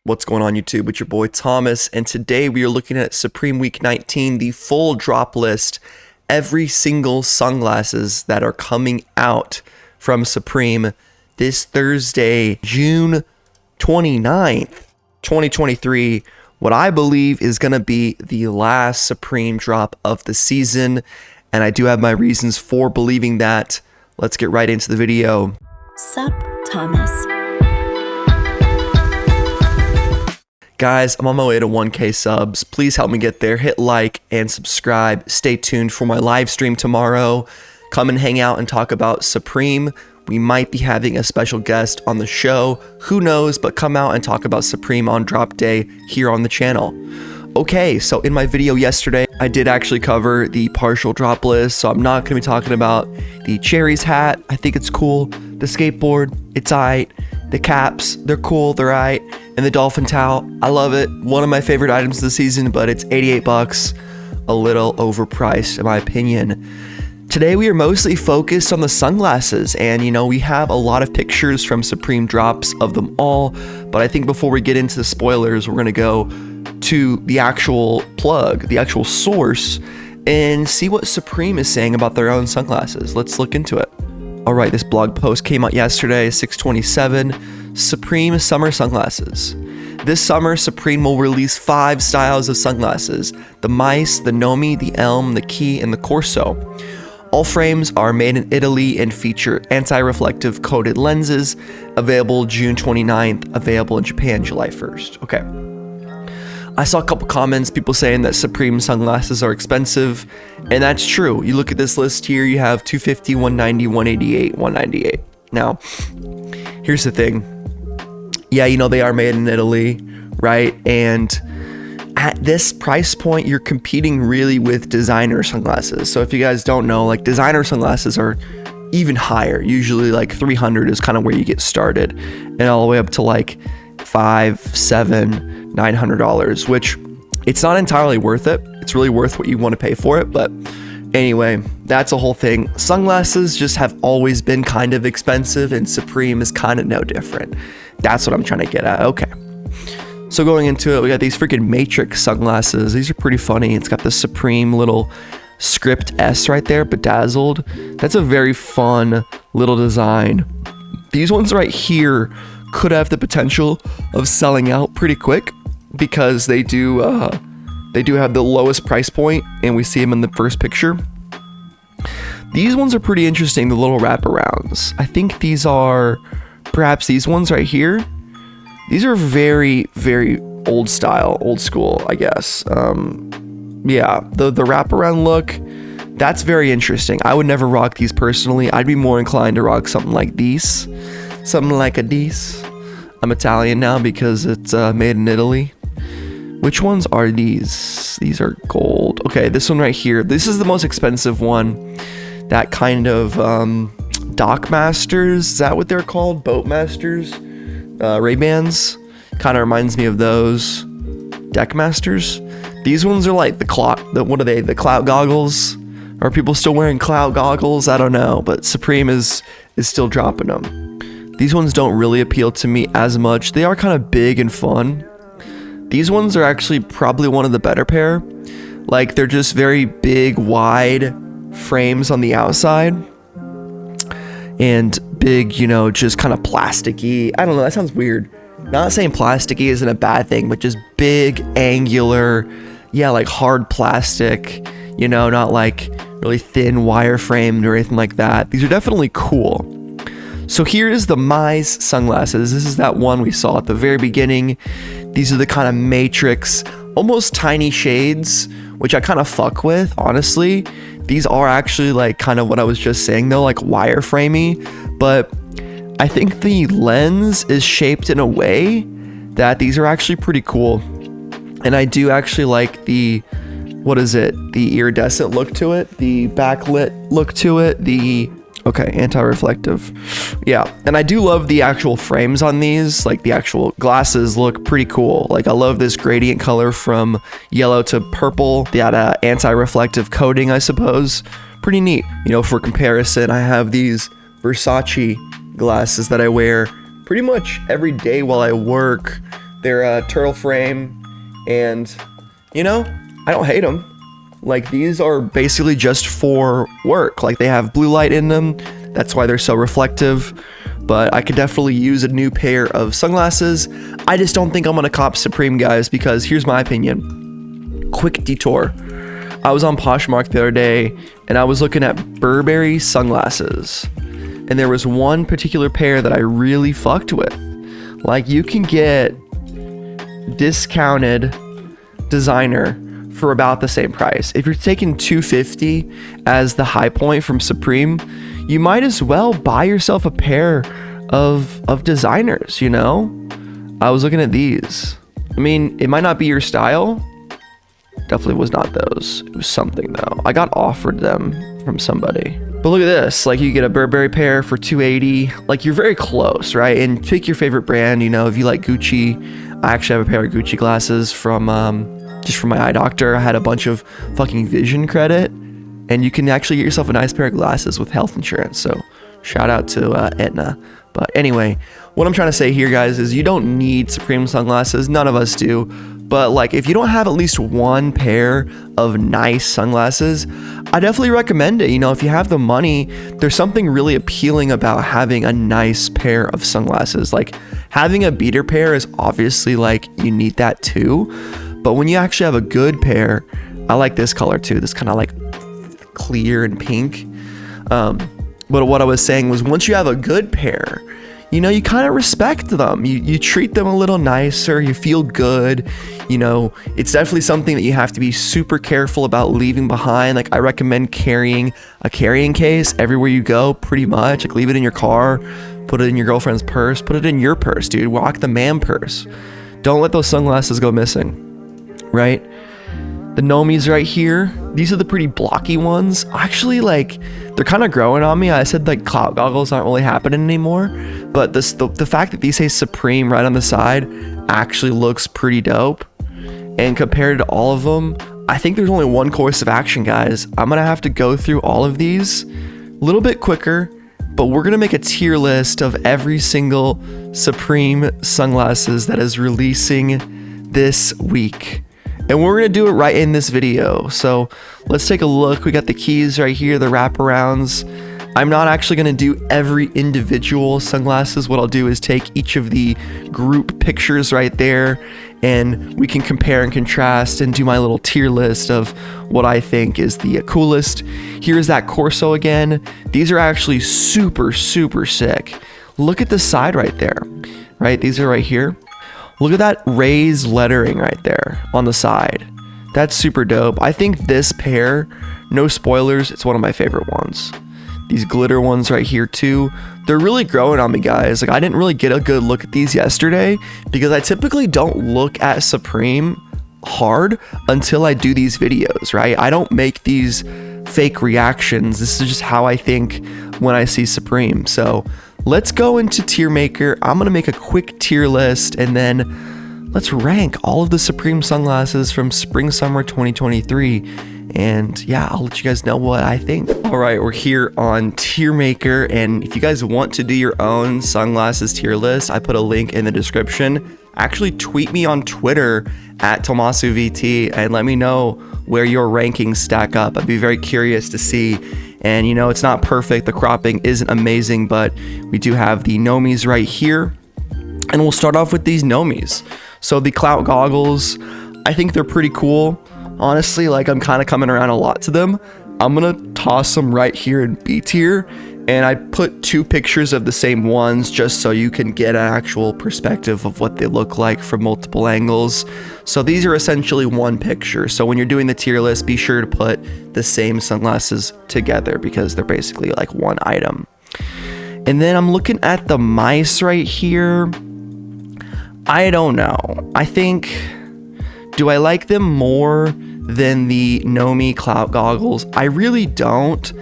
What's going on YouTube? It's your boy Thomas, and today we are looking at Supreme Week 19, the full drop list, every single sunglasses that are coming out from Supreme this Thursday, June 29th, 2023, what I believe is going to be the last Supreme drop of the season, and I do have my reasons for believing that. Let's get right into the video. Sup, Thomas. Guys, I'm on my way to 1K subs. Please help me get there. Hit like and subscribe. Stay tuned for my live stream tomorrow. Come and hang out and talk about Supreme. We might be having a special guest on the show. Who knows, but come out and talk about Supreme on drop day here on the channel. Okay, so in my video yesterday, I did actually cover the partial drop list, so I'm not going to be talking about the Cherries hat. I think it's cool. The skateboard, it's aight. The caps, they're cool, they're aight. And the dolphin towel, I love it. One of my favorite items of the season, but it's 88 bucks. A little overpriced in my opinion. Today we are mostly focused on the sunglasses, and we have a lot of pictures from Supreme drops of them all, but I think before we get into the spoilers, we're gonna go to the actual plug, the actual source, and see what Supreme is saying about their own sunglasses. Let's look into it. All right, this blog post came out yesterday, 6/27, Supreme Summer Sunglasses. This summer, Supreme will release 5 styles of sunglasses: the Mice, the Nomi, the Elm, the Key, and the Corso. All frames are made in Italy and feature anti-reflective coated lenses, available June 29th, available in Japan July 1st. Okay. I saw a couple comments, people saying that Supreme sunglasses are expensive, and that's true. You look at this list here, you have $250, $190, $188, $198. Now, here's the thing. Yeah, they are made in Italy, right? And at this price point, you're competing really with designer sunglasses. So if you guys don't know, like, designer sunglasses are even higher. Usually like 300 is kind of where you get started, and all the way up to like $500, $700, $900, which it's not entirely worth it. It's really worth what you want to pay for it. But anyway, that's a whole thing. Sunglasses just have always been kind of expensive, and Supreme is kind of no different. That's what I'm trying to get at. Okay. So going into it, we got these freaking Matrix sunglasses. These are pretty funny. It's got the Supreme little script S right there, bedazzled. That's a very fun little design. These ones right here could have the potential of selling out pretty quick because they do have the lowest price point, and we see them in the first picture. These ones are pretty interesting, the little wraparounds. I think these are perhaps these ones right here. These are very, very old style, old school, I guess. Yeah, the wraparound look, that's very interesting. I would never rock these personally. I'd be more inclined to rock something like these. Something like a these. I'm Italian now because it's made in Italy. Which ones are these? These are gold. Okay, this one right here. This is the most expensive one. That kind of Dock Masters, is that what they're called? Boat Masters? Ray-Bans, kind of reminds me of those. Deck Masters. These ones are like the clout goggles? Are people still wearing clout goggles? I don't know, but Supreme is still dropping them. These ones don't really appeal to me as much. They are kind of big and fun. These ones are actually probably one of the better pair. Like, they're just very big, wide frames on the outside, and big, just kind of plasticky. I don't know, that sounds weird. Not saying plasticky isn't a bad thing, but just big, angular, yeah, like hard plastic, not like really thin wireframed or anything like that. These are definitely cool. So here is the Mice sunglasses. This is that one we saw at the very beginning. These are the kind of Matrix, almost tiny shades, which I kind of fuck with, honestly. These are actually like kind of what I was just saying though, like wireframey, but I think the lens is shaped in a way that these are actually pretty cool. And I do actually like the iridescent look to it, the backlit look to it, okay, anti-reflective. Yeah, and I do love the actual frames on these. Like, the actual glasses look pretty cool. Like, I love this gradient color from yellow to purple. That anti-reflective coating, I suppose. Pretty neat. For comparison, I have these Versace glasses that I wear pretty much every day while I work. They're a turtle frame, and you know, I don't hate them. Like, these are basically just for work. Like, they have blue light in them. That's why they're so reflective. But I could definitely use a new pair of sunglasses. I just don't think I'm gonna cop Supreme, guys, because here's my opinion. Quick detour. I was on Poshmark the other day, and I was looking at Burberry sunglasses. And there was one particular pair that I really fucked with. Like, you can get discounted designer for about the same price. If you're taking $250 as the high point from Supreme, you might as well buy yourself a pair of designers, you know? I was looking at these. I mean, it might not be your style. Definitely was not those. It was something though. I got offered them from somebody. But look at this, like you get a Burberry pair for $280. Like, you're very close, right? And pick your favorite brand, you know, if you like Gucci. I actually have a pair of Gucci glasses from just from my eye doctor. I had a bunch of fucking vision credit, and you can actually get yourself a nice pair of glasses with health insurance. So shout out to Aetna. But anyway, what I'm trying to say here, guys, is you don't need Supreme sunglasses. None of us do. But like, if you don't have at least one pair of nice sunglasses, I definitely recommend it. You know, if you have the money, there's something really appealing about having a nice pair of sunglasses. Like, having a beater pair is obviously like, you need that too. But when you actually have a good pair, I like this color too. This kind of like clear and pink. But what I was saying was, once you have a good pair, you know, you kind of respect them. You treat them a little nicer. You feel good. You know, it's definitely something that you have to be super careful about leaving behind. Like, I recommend carrying a carrying case everywhere you go, pretty much. Like, leave it in your car, put it in your girlfriend's purse, put it in your purse, dude. Rock the man purse. Don't let those sunglasses go missing, right? The Nomis right here, these are the pretty blocky ones. Actually, like, they're kind of growing on me. I said like cloud goggles aren't really happening anymore, but the fact that these say Supreme right on the side actually looks pretty dope. And compared to all of them, I think there's only one course of action, guys. I'm gonna have to go through all of these a little bit quicker, but we're gonna make a tier list of every single Supreme sunglasses that is releasing this week. And we're gonna do it right in this video. So let's take a look. We got the keys right here, the wraparounds. I'm not actually gonna do every individual sunglasses. What I'll do is take each of the group pictures right there, and we can compare and contrast and do my little tier list of what I think is the coolest. Here's that Corso again. These are actually super, super sick. Look at the side right there, right? These are right here. Look at that raised lettering right there on the side. That's super dope. I think this pair, no spoilers, it's one of my favorite ones. These glitter ones right here too, they're really growing on me, guys. Like, I didn't really get a good look at these yesterday because I typically don't look at Supreme hard until I do these videos, right? I don't make these fake reactions. This is just how I think when I see Supreme. So let's go into tier maker. I'm gonna make a quick tier list, and then let's rank all of the Supreme sunglasses from spring summer 2023. And yeah, I'll let you guys know what I think. All right, we're here on tier maker, and if you guys want to do your own sunglasses tier list, I put a link in the description. Actually, tweet me on Twitter at TomasoVT and let me know where your rankings stack up. I'd be very curious to see. And you know, it's not perfect, the cropping isn't amazing, but we do have the Nomis right here. And we'll start off with these Nomis. So the clout goggles, I think they're pretty cool. Honestly, like, I'm kind of coming around a lot to them. I'm gonna toss them right here in B tier, and I put two pictures of the same ones just so you can get an actual perspective of what they look like from multiple angles. So these are essentially one picture. So when you're doing the tier list, be sure to put the same sunglasses together because they're basically like one item. And then I'm looking at the mice right here. I don't know. I think, do I like them more than the Nomi clout goggles? I really don't.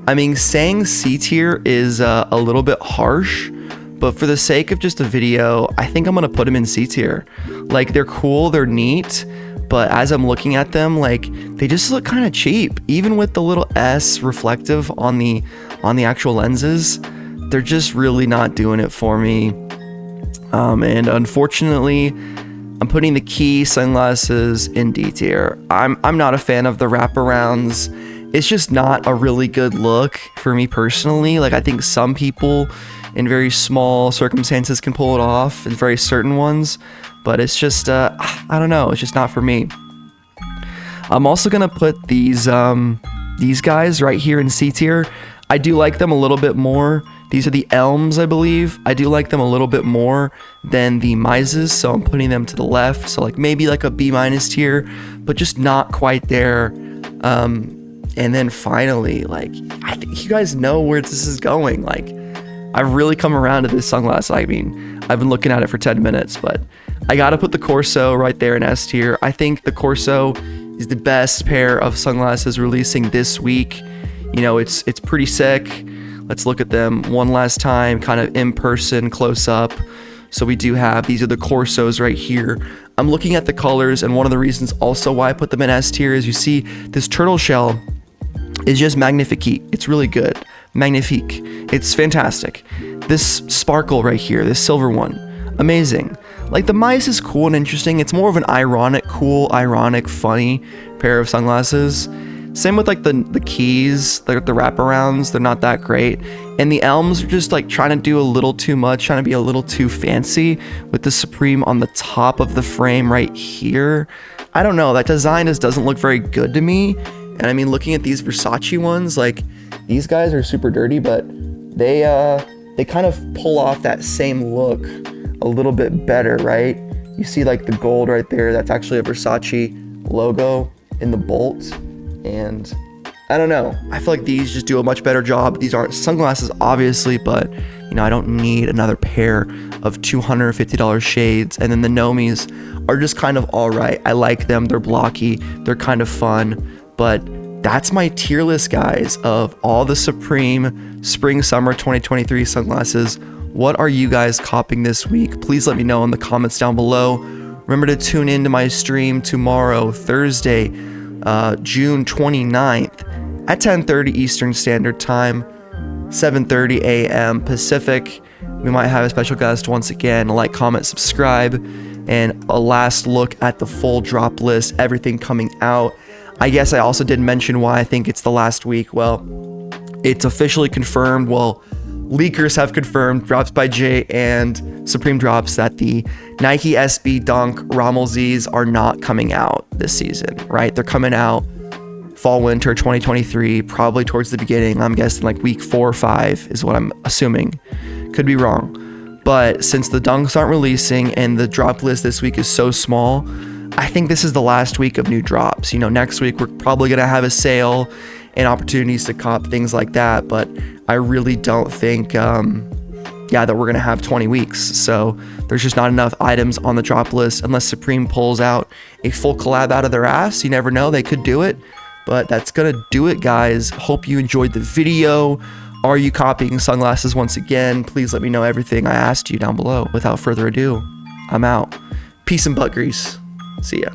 I mean, saying C tier is a little bit harsh, but for the sake of just a video, I think I'm gonna put them in C tier. Like, they're cool, they're neat, but as I'm looking at them, like, they just look kind of cheap. Even with the little S reflective on the actual lenses, they're just really not doing it for me. And unfortunately, I'm putting the Key sunglasses in D tier. I'm not a fan of the wraparounds. It's just not a really good look for me personally. Like, I think some people in very small circumstances can pull it off, in very certain ones, but it's just I don't know, it's just not for me. I'm also gonna put these guys right here in C tier. I do like them a little bit more. These are the Elms, I believe. I do like them a little bit more than the Mises, so I'm putting them to the left. So like maybe like a B- tier, but just not quite there. And then finally, like, I think you guys know where this is going. Like, I've really come around to this sunglass. I mean, I've been looking at it for 10 minutes, but I gotta put the Corso right there in S tier. I think the Corso is the best pair of sunglasses releasing this week. You know, it's pretty sick. Let's look at them one last time, kind of in person, close up. So we do have, these are the Corsos right here. I'm looking at the colors, and one of the reasons also why I put them in S tier is you see this turtle shell is just magnifique. It's really good. Magnifique. It's fantastic. This sparkle right here, this silver one, amazing. Like, the Mice is cool and interesting. It's more of an ironic, cool, ironic, funny pair of sunglasses. Same with like the Keys, like the wraparounds, they're not that great. And the Elms are just like trying to do a little too much, trying to be a little too fancy with the Supreme on the top of the frame right here. I don't know, that design just doesn't look very good to me. And I mean, looking at these Versace ones, like, these guys are super dirty, but they kind of pull off that same look a little bit better, right? You see like the gold right there, that's actually a Versace logo in the bolt. And I don't know, I feel like these just do a much better job. These aren't sunglasses, obviously, but you know, I don't need another pair of $250 shades. And then the Nomis are just kind of all right. I like them, they're blocky, they're kind of fun. But that's my tier list, guys, of all the Supreme Spring Summer 2023 sunglasses. What are you guys copping this week? Please let me know in the comments down below. Remember to tune into my stream tomorrow, Thursday, June 29th at 10:30 Eastern Standard Time, 7:30 a.m. Pacific. We might have a special guest once again. Like, comment, subscribe, and a last look at the full drop list, everything coming out. I guess I also didn't mention why I think it's the last week. Well, it's officially confirmed. Well, leakers have confirmed, Drops by Jay and Supreme Drops, that the Nike SB Dunk Rommel Z's are not coming out this season, right? They're coming out fall winter 2023, probably towards the beginning. I'm guessing like week 4 or 5 is what I'm assuming. Could be wrong. But since the Dunks aren't releasing and the drop list this week is so small, I think this is the last week of new drops. You know, next week we're probably gonna have a sale and opportunities to cop things like that, but I really don't think that we're gonna have 20 weeks. So there's just not enough items on the drop list unless Supreme pulls out a full collab out of their ass. You never know, they could do it. But that's gonna do it, guys. Hope you enjoyed the video. Are you copying sunglasses once again? Please let me know everything I asked you down below. Without further ado, I'm out. Peace and butt grease. See ya.